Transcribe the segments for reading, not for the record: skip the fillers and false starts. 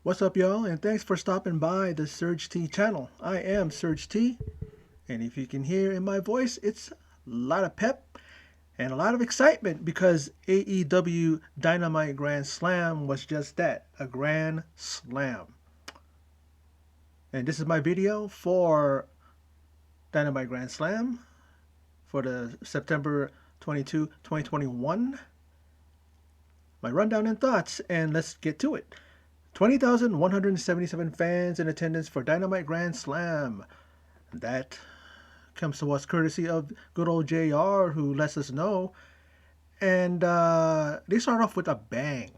What's up, y'all? And thanks for stopping by the Surge T channel. I am Surge T, and if you can hear in my voice, it's a lot of pep and a lot of excitement because AEW Dynamite Grand Slam was just that, a Grand Slam. And this is my video for Dynamite Grand Slam for the September 22, 2021. My rundown and thoughts, and let's get to it. 20,177 fans in attendance for Dynamite Grand Slam. That comes to us courtesy of good old JR, who lets us know. And they start off with a bang.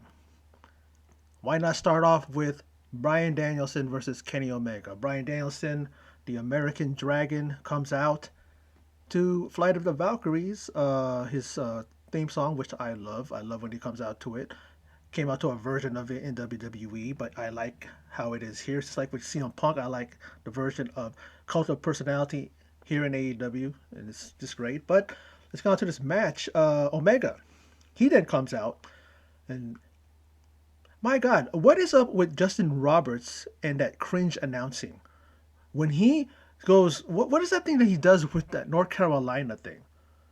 Why not start off with Bryan Danielson versus Kenny Omega? Bryan Danielson, the American Dragon, comes out to Flight of the Valkyries, his theme song, which I love. I love when he comes out to it. Came out to a version of it in WWE, but I like how it is here. It's like with CM Punk. I like the version of Cult of Personality here in AEW, and it's just great. But let's go on to this match. Omega, he then comes out, and my God, what is up with Justin Roberts and that cringe announcing? When he goes, what is that thing that he does with that North Carolina thing?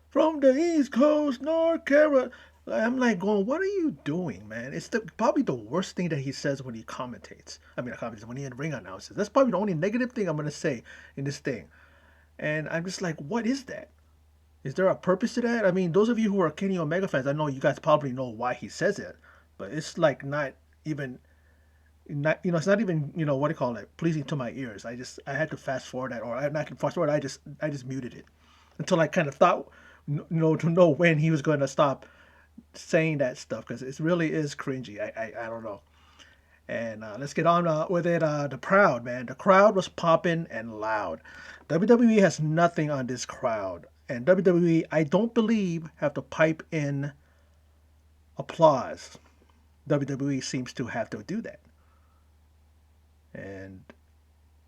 From the East Coast, North Carolina. I'm like going, what are you doing, man? It's probably the worst thing that he says when he commentates. I mean, commentates when he in ring announces. That's probably the only negative thing I'm gonna say in this thing. And I'm just like, what is that? Is there a purpose to that? I mean, those of you who are Kenny Omega fans, I know you guys probably know why he says it, but it's like even not it's not even what do you call it, pleasing to my ears. I had to fast forward that, or I not to fast forward. I just muted it until I kind of thought to know when he was going to stop saying that stuff because it really is cringy. I don't know. And let's get on with it. The crowd, man. The crowd was popping and loud. WWE has nothing on this crowd. And WWE, I don't believe, have to pipe in applause. WWE seems to have to do that. And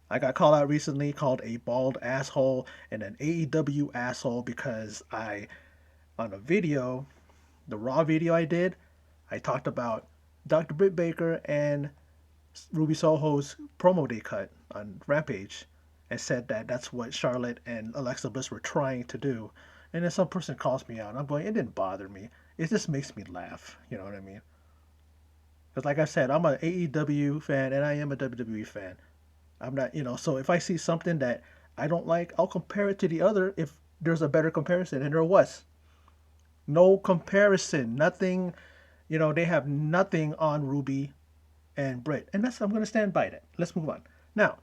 I got called out recently, called a bald asshole and an AEW asshole because on a video, the Raw video I did, I talked about Dr. Britt Baker and Ruby Soho's promo they cut on Rampage and said that that's what Charlotte and Alexa Bliss were trying to do. And then some person calls me out, and I'm going, it didn't bother me. It just makes me laugh. You know what I mean? Because, like I said, I'm an AEW fan and I am a WWE fan. I'm not, so if I see something that I don't like, I'll compare it to the other if there's a better comparison. And there was no comparison. Nothing, they have nothing on Ruby and Britt. And I'm going to stand by that. Let's move on. Now,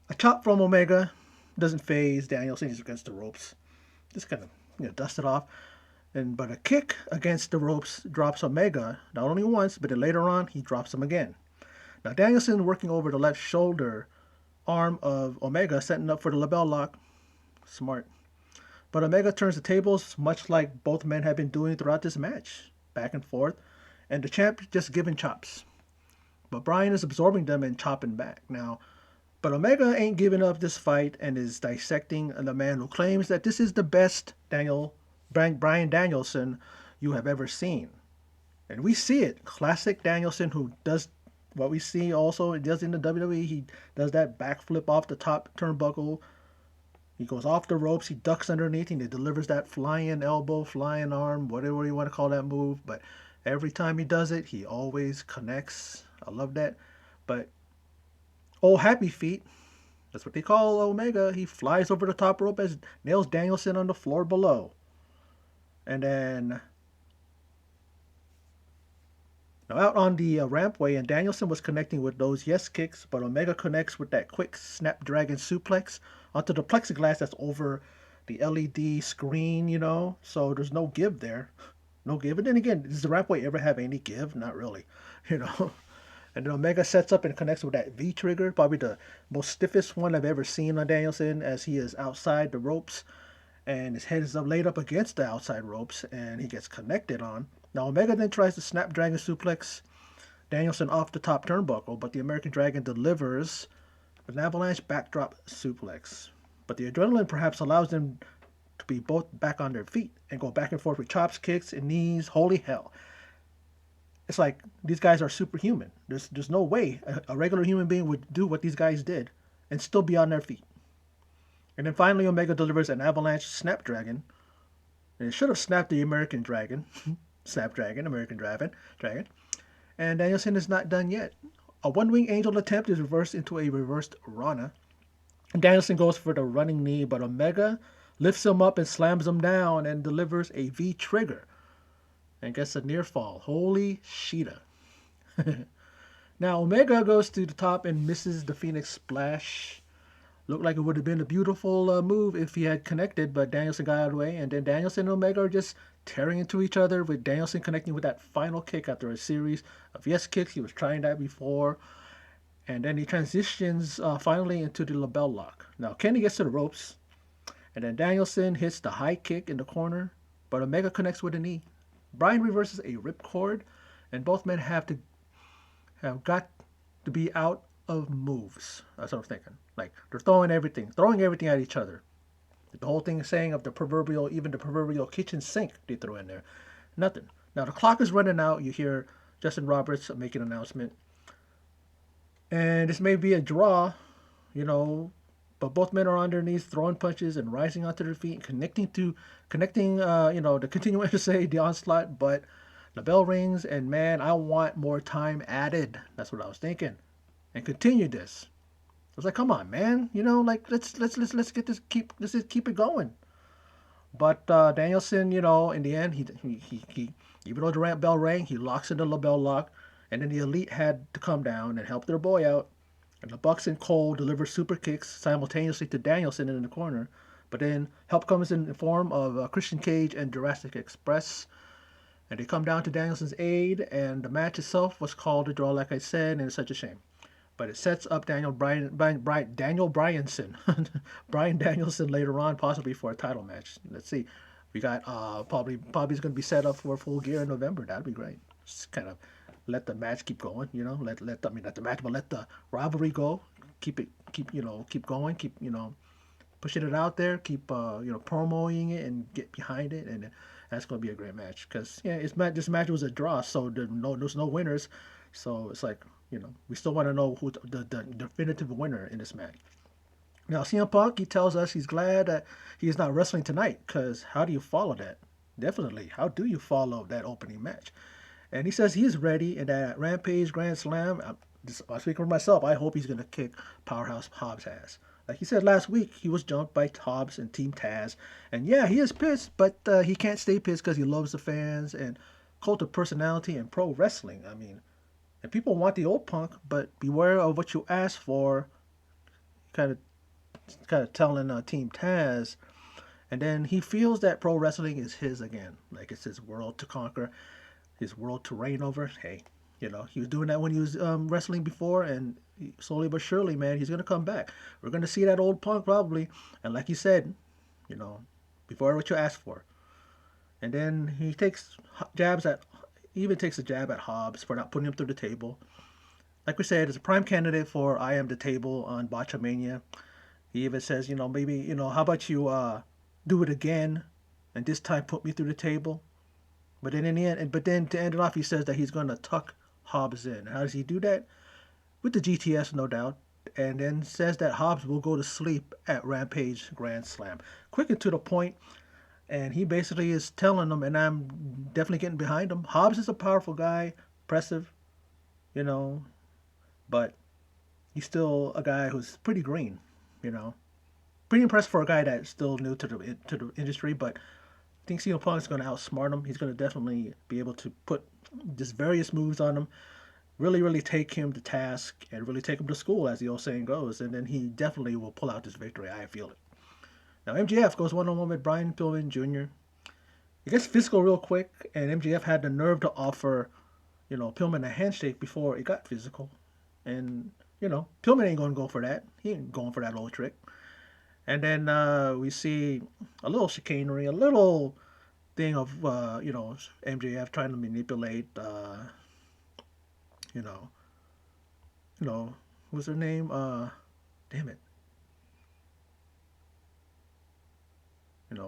a chop from Omega doesn't phase Danielson. He's against the ropes. Just kind of dust it off. But a kick against the ropes drops Omega not only once, but then later on he drops him again. Now Danielson working over the left shoulder arm of Omega, setting up for the label lock. Smart. But Omega turns the tables, much like both men have been doing throughout this match, back and forth, and the champ just giving chops. But Bryan is absorbing them and chopping back. Now, but Omega ain't giving up this fight and is dissecting the man who claims that this is the best Bryan Danielson you have ever seen. And we see it. Classic Danielson, who does what we see also it does in the WWE. He does that backflip off the top turnbuckle. He goes off the ropes, he ducks underneath, and he delivers that flying elbow, flying arm, whatever you want to call that move. But every time he does it, he always connects. I love that. But old Happy Feet, that's what they call Omega. He flies over the top rope as nails Danielson on the floor below. And then now out on the rampway, and Danielson was connecting with those yes kicks, but Omega connects with that quick snapdragon suplex onto the plexiglass that's over the LED screen, so there's no give there. No give. And then again, does the rampway ever have any give? Not really, you know. And then Omega sets up and connects with that V trigger, probably the most stiffest one I've ever seen on Danielson, as he is outside the ropes and his head is laid up against the outside ropes and he gets connected on. Now Omega then tries to snapdragon suplex Danielson off the top turnbuckle, but the American Dragon delivers an avalanche backdrop suplex. But the adrenaline perhaps allows them to be both back on their feet and go back and forth with chops, kicks, and knees. Holy hell. It's like these guys are superhuman. There's no way a regular human being would do what these guys did and still be on their feet. And then finally, Omega delivers an avalanche snapdragon, and it should have snapped the American Dragon, Snapdragon, American Dragon. And Danielson is not done yet. A one-wing angel attempt is reversed into a reversed Rana. And Danielson goes for the running knee, but Omega lifts him up and slams him down and delivers a V trigger and gets a near fall. Holy Sheeta. Now Omega goes to the top and misses the Phoenix Splash. Looked like it would have been a beautiful move if he had connected, but Danielson got out of the way. And then Danielson and Omega are just tearing into each other, with Danielson connecting with that final kick after a series of yes kicks. He was trying that before. And then he transitions finally into the label lock. Now Kenny gets to the ropes, and then Danielson hits the high kick in the corner, but Omega connects with a knee. Bryan reverses a ripcord, and both men have got to be out of moves. That's what I'm thinking. Like they're throwing everything at each other. The whole thing is saying of the proverbial, even the proverbial kitchen sink they throw in there. Nothing. Now the clock is running out. You hear Justin Roberts make an announcement. And this may be a draw, you know, but both men are on their knees, throwing punches and rising onto their feet, connecting, the continuing to say the onslaught. But the bell rings, and man, I want more time added. That's what I was thinking, and continue this. I was like, come on, man, like let's get this keep it going. But Danielson, in the end, he even though the ramp bell rang, he locks in the label lock, and then the Elite had to come down and help their boy out. And the Bucks and Cole deliver super kicks simultaneously to Danielson in the corner. But then help comes in the form of Christian Cage and Jurassic Express. And they come down to Danielson's aid, and the match itself was called a draw, like I said, and it's such a shame. But it sets up Daniel Bryanson, Bryan Danielson later on, possibly for a title match. Let's see. We got probably is going to be set up for Full Gear in November. That'd be great. Just kind of let the match keep going. Let the match, but let the rivalry go. Keep going. Keep pushing it out there. Keep promoting it and get behind it, and that's going to be a great match. Because this match was a draw, so there's no winners. So it's like we still want to know who the definitive winner in this match. Now CM Punk, he tells us he's glad that he's not wrestling tonight, because how do you follow that? Definitely, how do you follow that opening match? And he says he's ready, and that Rampage Grand Slam, I'm speaking for myself, I hope he's going to kick Powerhouse Hobbs' ass. Like he said last week, he was jumped by Hobbs and Team Taz. And yeah, he is pissed, but he can't stay pissed because he loves the fans and cult of personality and pro wrestling. I mean, and people want the old Punk, but beware of what you ask for. Kind of telling Team Taz. And then he feels that pro wrestling is his again. Like it's his world to conquer, his world to reign over. Hey, he was doing that when he was wrestling before, and slowly but surely, man, he's gonna come back. We're gonna see that old Punk probably, and like he said, before what you ask for. And then he even takes a jab at Hobbs for not putting him through the table. Like we said, it's a prime candidate for I Am the Table on Botchamania. He even says, maybe, how about you do it again, and this time put me through the table. But then in the end, but then to end it off, he says that he's going to tuck Hobbs in. How does he do that? With the GTS, no doubt. And then says that Hobbs will go to sleep at Rampage Grand Slam. Quick and to the point. And he basically is telling them, and I'm definitely getting behind him. Hobbs is a powerful guy, impressive, but he's still a guy who's pretty green, Pretty impressed for a guy that's still new to the industry, but I think CM Punk is going to outsmart him. He's going to definitely be able to put just various moves on him, really, really take him to task, and really take him to school, as the old saying goes. And then he definitely will pull out this victory. I feel it. Now, MJF goes one-on-one with Brian Pillman Jr. It gets physical real quick, and MJF had the nerve to offer, Pillman a handshake before it got physical. And, Pillman ain't going to go for that. He ain't going for that old trick. And then we see a little chicanery, a little thing of, MJF trying to manipulate, what's her name? Damn it.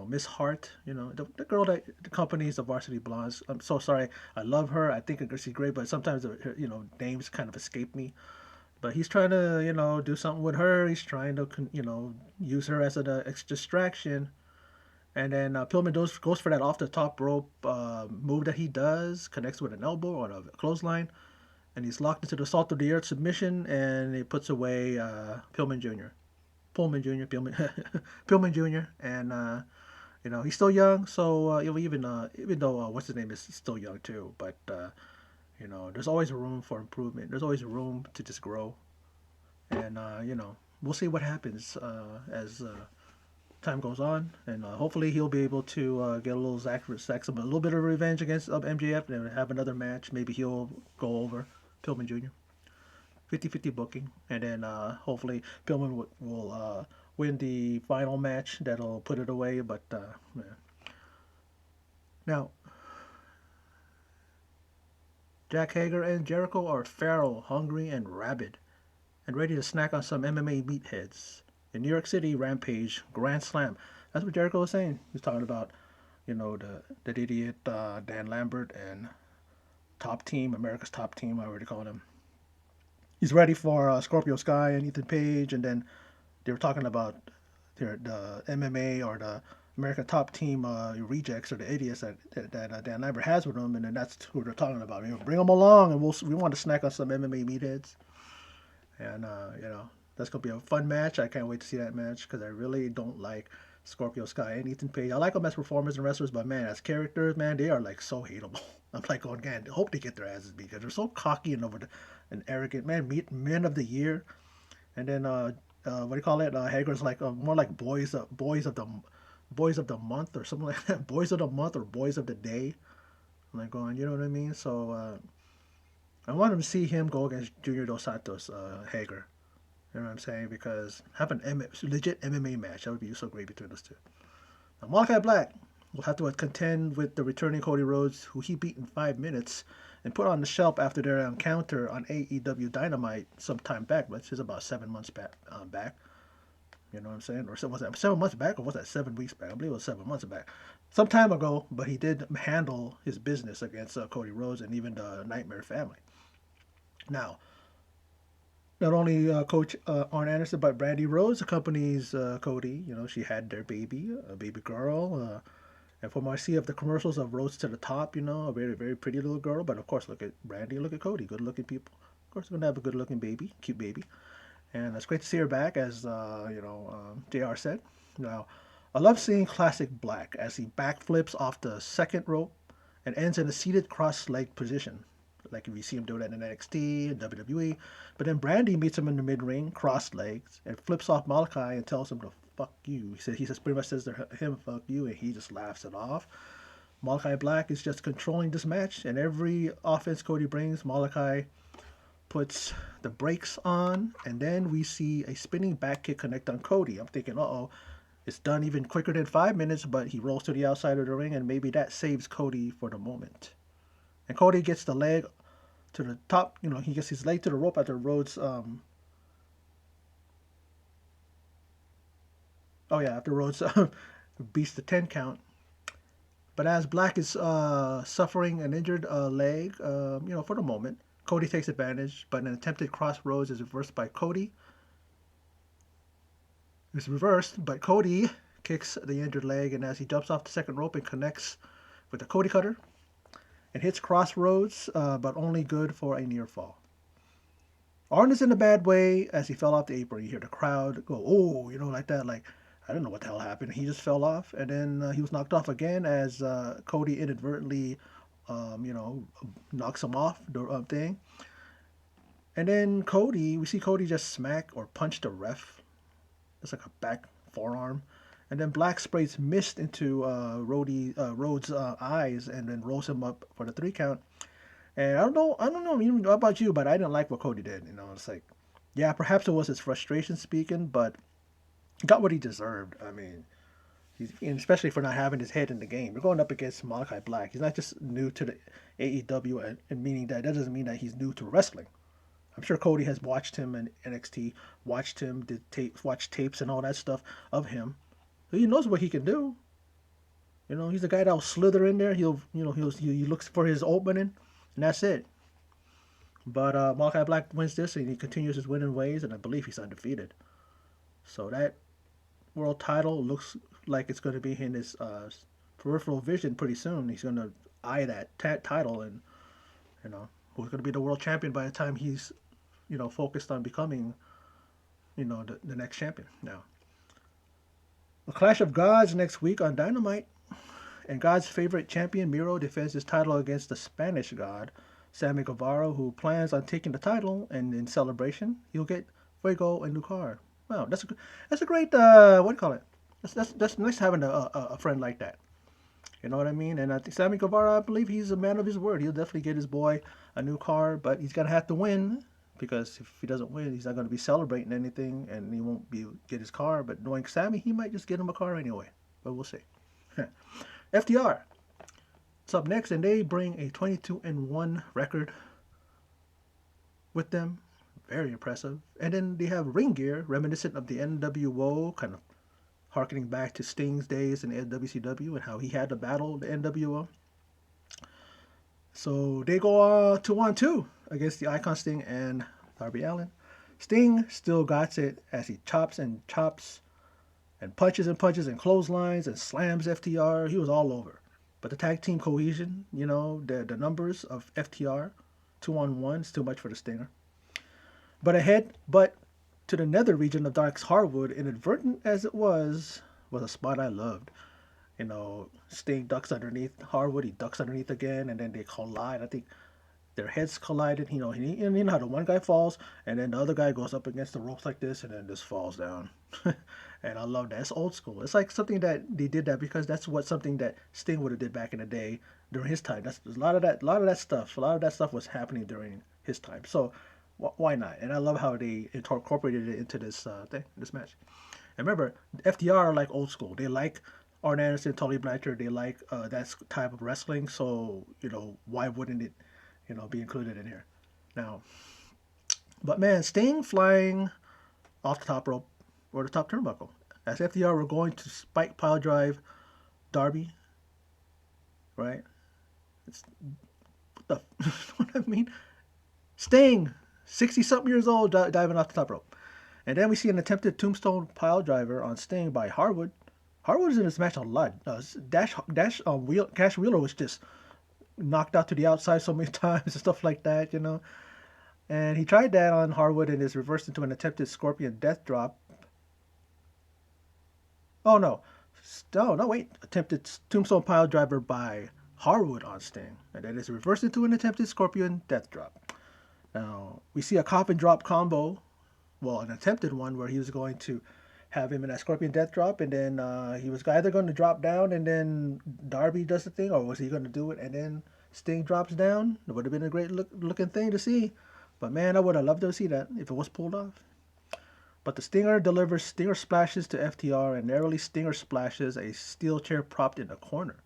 Miss Hart, the girl that the company's the Varsity Blondes. I'm so sorry. I love her. I think she's great, but sometimes her, names kind of escape me. But he's trying to, do something with her. He's trying to, use her as an distraction. And then Pillman goes for that off the top rope move that he does, connects with an elbow or a clothesline, and he's locked into the salt of the earth submission, and he puts away Pillman Jr. Pullman Jr. Pillman, Pillman Jr. And he's still young, so even though what's his name is still young too, but there's always room for improvement. There's always room to just grow, and we'll see what happens as time goes on, and hopefully he'll be able to get a little a little bit of revenge against MJF and have another match. Maybe he'll go over Pillman Jr. 50-50 booking, and then hopefully Pillman will win the final match that'll put it away. But yeah. Now, Jack Hager and Jericho are feral, hungry, and rabid, and ready to snack on some MMA meatheads. In New York City, Rampage, Grand Slam. That's what Jericho was saying. He was talking about, that idiot Dan Lambert and top team, America's top team, I already called him. He's ready for Scorpio Sky and Ethan Page, and then they were talking about the MMA or the American top team rejects or the idiots that Dan Lambert has with him, and then that's who they're talking about. Bring them along, and we want to snack on some MMA meatheads, and that's gonna be a fun match. I can't wait to see that match because I really don't like Scorpio Sky and Ethan Page. I like them as performers and wrestlers, but man, as characters, man, they are like so hateable. I'm like, going, man, I hope they get their asses beat because they're so cocky and and arrogant. Man, meet men of the year, and then what do you call it? Hager's like more like boys of the month or something like that. Boys of the month or boys of the day. I'm like going, you know what I mean? So I want to see him go against Junior Dos Santos, Hager. You know what I'm saying? Because have legit MMA match. That would be so great between those two. Now, Malachi Black will have to contend with the returning Cody Rhodes, who he beat in 5 minutes and put on the shelf after their encounter on AEW Dynamite some time back, which is about 7 months back. You know what I'm saying? Or was that 7 months back, or was that 7 weeks back? I believe it was 7 months back. Some time ago, but he did handle his business against Cody Rhodes and even the Nightmare family. Now, not only Coach Arn Anderson, but Brandy Rhodes accompanies Cody. She had their baby, a baby girl. And from what I see of the commercials of Rhodes to the Top, a very, very pretty little girl. But of course, look at Brandy, look at Cody, good looking people. Of course, they're going to have a good looking baby, cute baby. And it's great to see her back, as JR said. Now, I love seeing classic Black as he backflips off the second rope and ends in a seated cross-leg position, like if you see him do that in NXT and WWE. But then Brandy meets him in the mid-ring, crossed legs, and flips off Malachi and tells him to fuck you. He says pretty much says to him fuck you, and he just laughs it off. Malachi Black is just controlling this match, and every offense Cody brings, Malachi puts the brakes on, and then we see a spinning back kick connect on Cody. I'm thinking, uh-oh, it's done even quicker than 5 minutes, but he rolls to the outside of the ring, and maybe that saves Cody for the moment. And Cody gets the leg to the top. He gets his leg to the rope after Rhodes. After Rhodes beats the 10 count. But as Black is suffering an injured leg, for the moment, Cody takes advantage, but an attempted cross Rhodes is reversed by Cody. It's reversed, but Cody kicks the injured leg, and as he jumps off the second rope and connects with the Cody Cutter, and hits Crossroads, but only good for a near fall. Arn is in a bad way as he fell off the apron. You hear the crowd go, oh, like that. Like, I don't know what the hell happened. He just fell off, and then he was knocked off again as Cody inadvertently, knocks him off the thing. And then we see Cody just smack or punch the ref. It's like a back forearm. And then Black sprays mist into Rhodes' eyes and then rolls him up for the 3 count. And I don't know about you, but I didn't like what Cody did. It's like, yeah, perhaps it was his frustration speaking, but he got what he deserved. I mean, especially for not having his head in the game. We're going up against Malachi Black. He's not just new to the AEW, and meaning that doesn't mean that he's new to wrestling. I'm sure Cody has watched him in NXT, watched tapes and all that stuff of him. So he knows what he can do. You know, he's the guy that'll slither in there. He looks for his opening, and that's it. But Malachi Black wins this, and he continues his winning ways, and I believe he's undefeated. So that world title looks like it's going to be in his peripheral vision pretty soon. He's going to eye that title, and you know who's going to be the world champion by the time he's focused on becoming the next champion. Now, the Clash of Gods next week on Dynamite, and God's favorite champion Miro defends his title against the Spanish God Sammy Guevara, who plans on taking the title, and in celebration he'll get Fuego a new car. Wow, that's a great what do you call it? That's nice having a friend like that. You know what I mean? And I think Sammy Guevara, I believe he's a man of his word. He'll definitely get his boy a new car, but he's gonna have to win because if he doesn't win, he's not gonna be celebrating anything, and he won't be get his car. But knowing Sammy, he might just get him a car anyway. But we'll see. FTR. It's up next, and they bring a 22-1 record with them. Very impressive. And then they have ring gear reminiscent of the NWO, kind of harkening back to Sting's days in WCW and how he had to battle the NWO. So they go 2-on-2 against the Icon Sting and Darby Allin. Sting still got it as he chops and chops and punches and clotheslines and slams FTR. He was all over. But the tag team cohesion, the numbers of FTR, 2-on-1, is too much for the Stinger. But to the nether region of Dark's Hardwood, inadvertent as it was a spot I loved. Sting ducks underneath Hardwood, he ducks underneath again, and then they collide. I think their heads collided. And you know how the one guy falls, and then the other guy goes up against the ropes like this, and then just falls down. And I love that. It's old school. It's like something that they did that because that's something that Sting would have did back in the day during his time. That's a lot of that stuff was happening during his time. So why not? And I love how they incorporated it into this match. And remember, FDR are like old school. They like Arn Anderson, Tully Blanchard. They like that type of wrestling. So why wouldn't it, be included in here? Now, but man, Sting flying off the top rope or the top turnbuckle as FDR were going to spike pile drive Darby. Right? It's what the what I mean? Sting, 60-something years old, diving off the top rope. And then we see an attempted tombstone pile driver on Sting by Harwood. Harwood is in this match a lot. Cash Wheeler was just knocked out to the outside so many times and stuff like that, And he tried that on Harwood and is reversed into an attempted Scorpion Death Drop. Oh no, no, wait! Attempted tombstone pile driver by Harwood on Sting, and then is reversed into an attempted Scorpion Death Drop. Now we see a coffin drop combo, well, an attempted one where he was going to have him in that Scorpion Death Drop, and then he was either going to drop down and then Darby does the thing, or was he going to do it and then Sting drops down? It would have been a great looking thing to see. But man, I would have loved to see that if it was pulled off. But the Stinger delivers Stinger splashes to FTR, and narrowly Stinger splashes a steel chair propped in the corner.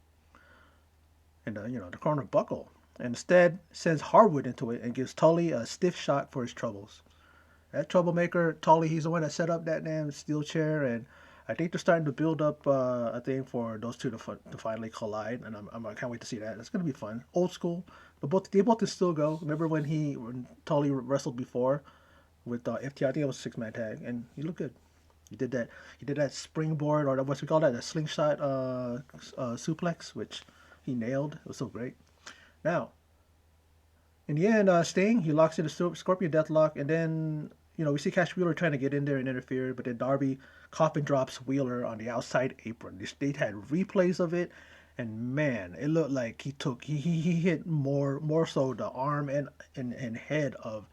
And the corner buckle. And instead sends Harwood into it and gives Tully a stiff shot for his troubles. That troublemaker, Tully, he's the one that set up that damn steel chair, and I think they're starting to build up a thing for those two to finally collide, and I can't wait to see that. It's gonna be fun, old school. But they both can still go. Remember when Tully wrestled before with FTR? I think it was a 6-man tag, and he looked good. He did that. He did that springboard, or what's we call that, a slingshot suplex, which he nailed. It was so great. Now, in the end, Sting, he locks in the Scorpion Deathlock, and then we see Cash Wheeler trying to get in there and interfere, but then Darby coffin drops Wheeler on the outside apron. They had replays of it, and man, it looked like he hit more so the arm and head of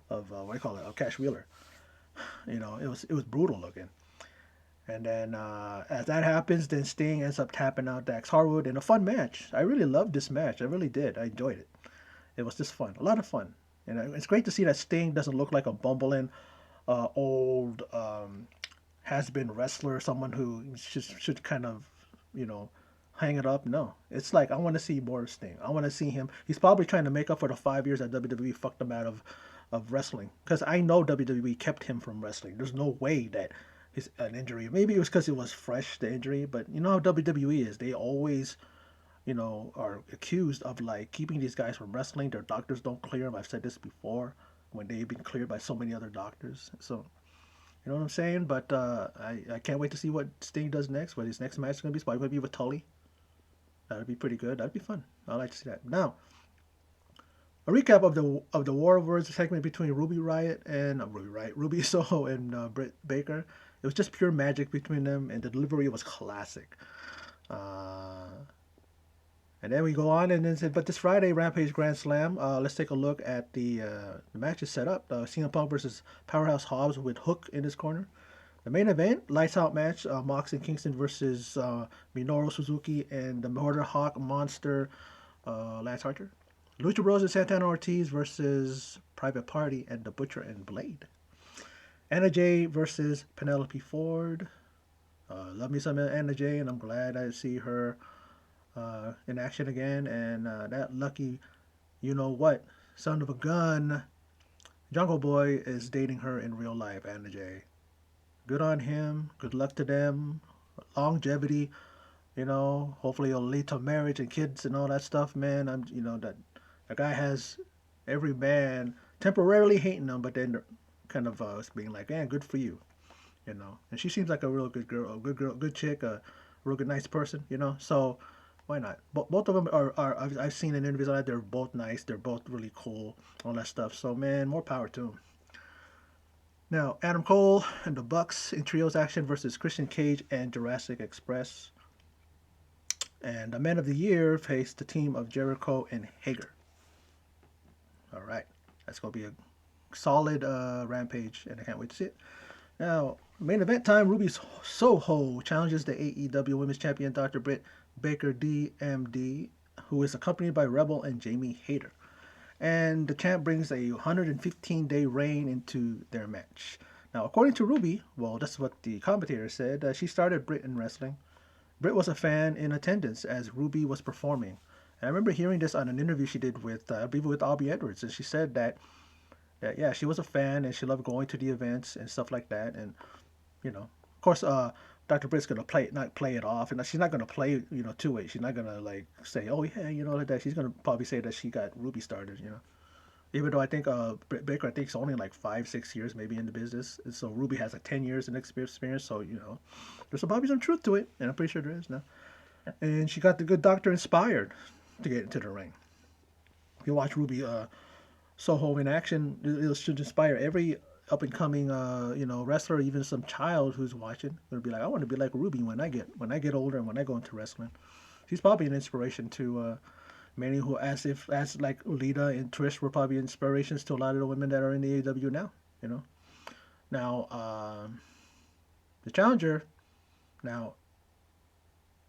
what do you call it, of Cash Wheeler. It was brutal looking. And then as that happens, then Sting ends up tapping out Dax Harwood in a fun match. I really loved this match. I really did. I enjoyed it. It was just fun, a lot of fun. And it's great to see that Sting doesn't look like a bumbling, old, has-been wrestler, someone who should kind of, hang it up. No, it's like I want to see more Sting. I want to see him. He's probably trying to make up for the 5 years that WWE fucked him out of wrestling. Because I know WWE kept him from wrestling. There's no way that his an injury. Maybe it was because it was fresh, the injury. But you know how WWE is. They always, are accused of like keeping these guys from wrestling. Their doctors don't clear them. I've said this before when they've been cleared by so many other doctors. So you know what I'm saying? But I can't wait to see what Sting does next. What his next match is going to be. It's probably going to be with Tully. That'd be pretty good. That'd be fun. I like to see that. Now, a recap of the War of Words segment between Ruby Soho and Britt Baker. It was just pure magic between them, and the delivery was classic. Uh, and then we go on and then said, but this Friday, Rampage Grand Slam. Let's take a look at the matches set up. CM Punk versus Powerhouse Hobbs with Hook in his corner. The main event, lights out match, Mox and Kingston versus Minoru Suzuki and the Murder Hawk Monster, Lance Archer. Lucha Bros and Santana Ortiz versus Private Party and the Butcher and Blade. Anna Jay versus Penelope Ford. Love me some Anna Jay, and I'm glad I see her in action again. And that lucky, you know what, son of a gun, Jungle Boy is dating her in real life, Anna Jay. Good on him. Good luck to them. Longevity, hopefully it'll lead to marriage and kids and all that stuff, man. That guy has every man temporarily hating him, but then kind of being like, man, good for you. And she seems like a real good girl, good chick, a real good, nice person, So why not? Both of them are I've seen in interviews on that. They're both nice. They're both really cool, all that stuff. So man, more power to them. Now, Adam Cole and the Bucks in trios action versus Christian Cage and Jurassic Express. And the Men of the Year face the team of Jericho and Hager. All right. That's going to be a solid Rampage, and I can't wait to see it. Now, main event time, Ruby Soho challenges the AEW Women's Champion Dr. Britt Baker DMD, who is accompanied by Rebel and Jamie Hayter. And the champ brings a 115-day reign into their match. Now, according to Ruby, well, that's what the commentator said, she started Britt in wrestling. Britt was a fan in attendance as Ruby was performing. And I remember hearing this on an interview she did with, I believe, with Aubrey Edwards, and she said that yeah, she was a fan and she loved going to the events and stuff like that. And of course, Dr. Britt's gonna not play it off, and she's not gonna play, to it. She's not gonna like say, oh yeah, like that. She's gonna probably say that she got Ruby started. Even though I think Britt Baker, I think, is only like 5-6 years maybe in the business, and so Ruby has like 10 years in experience. So there's probably some truth to it, and I'm pretty sure there is now. And she got the good doctor inspired to get into the ring. You watch Ruby Soho in action, it should inspire every up and coming wrestler, even some child who's watching. They'll be like, I want to be like Ruby when I get older and when I go into wrestling. She's probably an inspiration to many who, as like Lita and Trish were probably inspirations to a lot of the women that are in the AEW now. Now the challenger. Now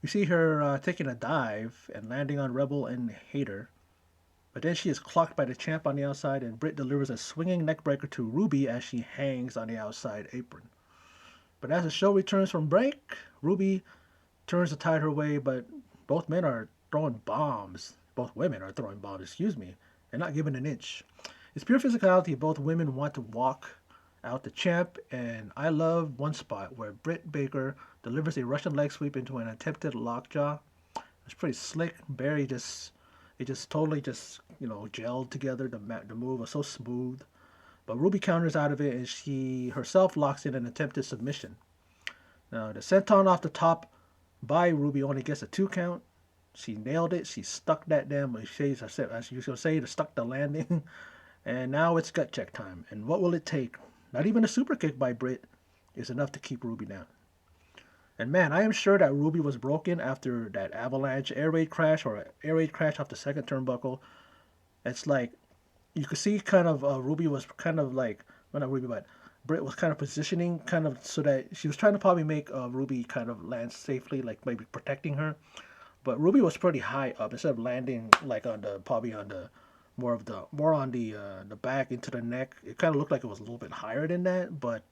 you see her taking a dive and landing on Rebel and Hater. But then she is clocked by the champ on the outside, and Britt delivers a swinging neckbreaker to Ruby as she hangs on the outside apron. But as the show returns from break, Ruby turns the tide her way, but both men are throwing bombs. Both women are throwing bombs, excuse me. They're not giving an inch. It's pure physicality. Both women want to walk out the champ, and I love one spot where Britt Baker delivers a Russian leg sweep into an attempted lockjaw. It's pretty slick. Barry just totally gelled together. The move was so smooth. But Ruby counters out of it, and she herself locks in an attempted submission. Now, the senton off the top by Ruby only gets a 2 count. She nailed it. She stuck that damn, as you was going to say, stuck the landing. And now it's gut check time. And what will it take? Not even a super kick by Britt is enough to keep Ruby down. And man, I am sure that Ruby was broken after that avalanche air raid crash or air raid crash off the second turnbuckle. It's like you could see kind of Ruby was kind of like, well, not Ruby, but Britt was kind of positioning kind of so that she was trying to probably make Ruby kind of land safely, like maybe protecting her. But Ruby was pretty high up instead of landing like on the probably on the more on the back into the neck. It kind of looked like it was a little bit higher than that, but.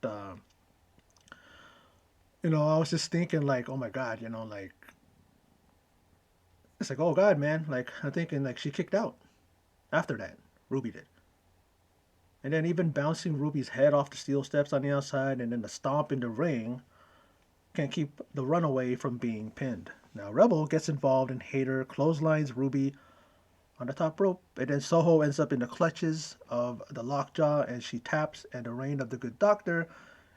I was just thinking like, oh my God, like it's like, oh God, man, like I'm thinking like she kicked out after that, Ruby did, And then even bouncing Ruby's head off the steel steps on the outside and then the stomp in the ring can keep the runaway from being pinned. Now Rebel gets involved and Hater clotheslines Ruby on the top rope, and then Soho ends up in the clutches of the lockjaw and she taps and the reign of the good doctor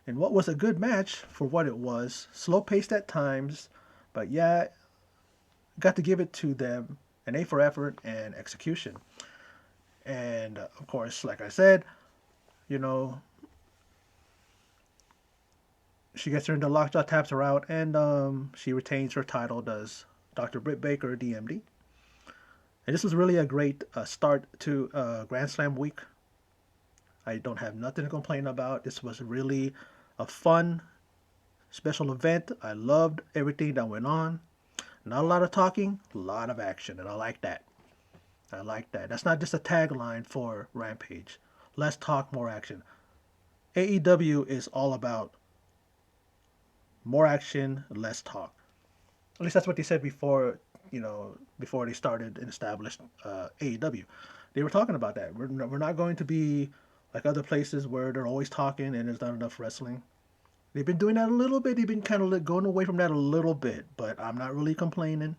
in what was a good match for what it was. Slow paced at times, but yeah, got to give it to them an A for effort and execution. And of course, like I said, you know, she gets her into lockjaw, taps her out, and she retains her title, does Dr. Britt Baker, DMD. And this was really a great start to Grand Slam week. I don't have nothing to complain about. This was really a fun special event. I loved everything that went on. Not a lot of talking, a lot of action, and I like that. I like that. That's not just a tagline for Rampage. Less talk, more action. AEW is all about more action, less talk. At least that's what they said before, before they started and established AEW. They were talking about that. We're not going to be like other places where they're always talking and there's not enough wrestling. They've been doing that a little bit. They've been kind of going away from that a little bit, but I'm not really complaining.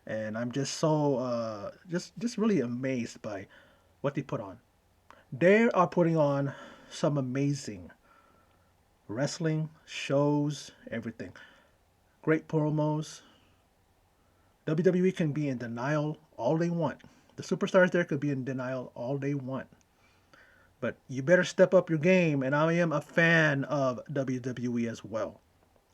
And I'm just so just really amazed by what they put on. They are putting on some amazing wrestling shows, everything. Great promos. WWE can be in denial all they want. The superstars there could be in denial all they want. But you better step up your game, and I am a fan of WWE as well.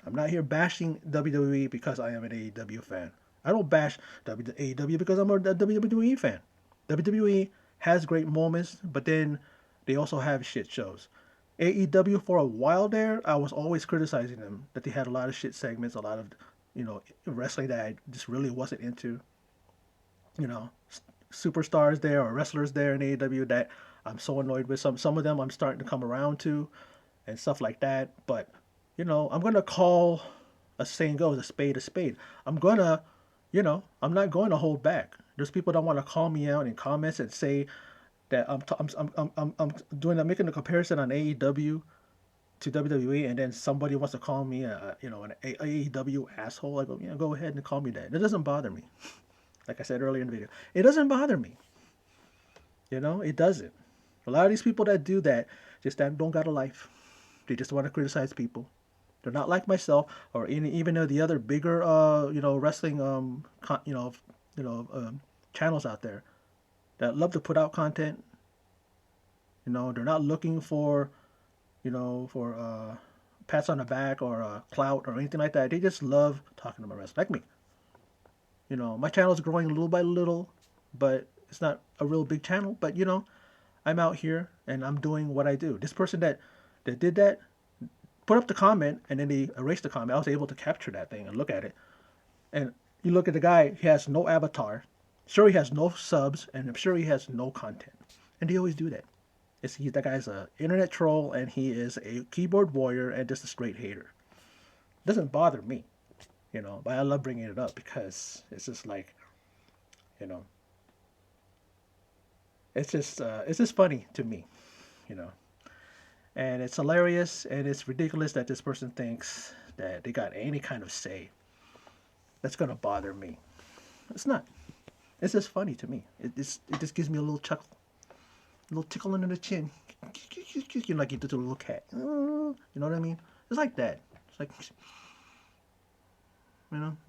I'm not here bashing WWE because I am an AEW fan. I don't bash AEW because I'm a WWE fan. WWE has great moments, but then they also have shit shows. AEW for a while there, I was always criticizing them that they had a lot of shit segments, a lot of wrestling that I just really wasn't into. You know, superstars there or wrestlers there in AEW that I'm so annoyed with. Some of them I'm starting to come around to and stuff like that. But I'm gonna call a saying goes a spade a spade. I'm gonna, I'm not going to hold back. There's people that want to call me out in comments and say that I'm doing making a comparison on AEW to WWE, and then somebody wants to call me an AEW asshole. I go, yeah, go ahead and call me that. It doesn't bother me. Like I said earlier in the video, it doesn't bother me. It doesn't. A lot of these people that do that just don't got a life. They just want to criticize people. They're not like myself or even the other bigger wrestling channels out there that love to put out content. They're not looking for pats on the back or clout or anything like that. They just love talking about wrestling, like me. My channel is growing little by little, but it's not a real big channel. But I'm out here and I'm doing what I do. This person that did that put up the comment and then they erased the comment. I was able to capture that thing and look at it. And you look at the guy, he has no avatar. Sure, he has no subs, and I'm sure he has no content. And they always do that. That guy's an internet troll, and he is a keyboard warrior and just a straight hater. It doesn't bother me, but I love bringing it up because it's just like, you know, it's just funny to me, you know. And it's hilarious and it's ridiculous that this person thinks that they got any kind of say that's gonna bother me. It's not. It's just funny to me. It just gives me a little chuckle, a little tickle under the chin. Like you did a little cat. You know what I mean? It's like that. It's like,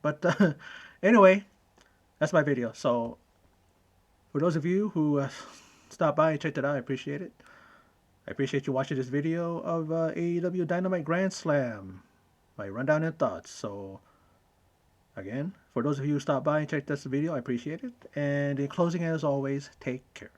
But anyway, that's my video. So for those of you who stopped by and checked it out, I appreciate it. I appreciate you watching this video of AEW Dynamite Grand Slam. My rundown and thoughts. So again, for those of you who stopped by and checked this video, I appreciate it. And in closing, as always, take care.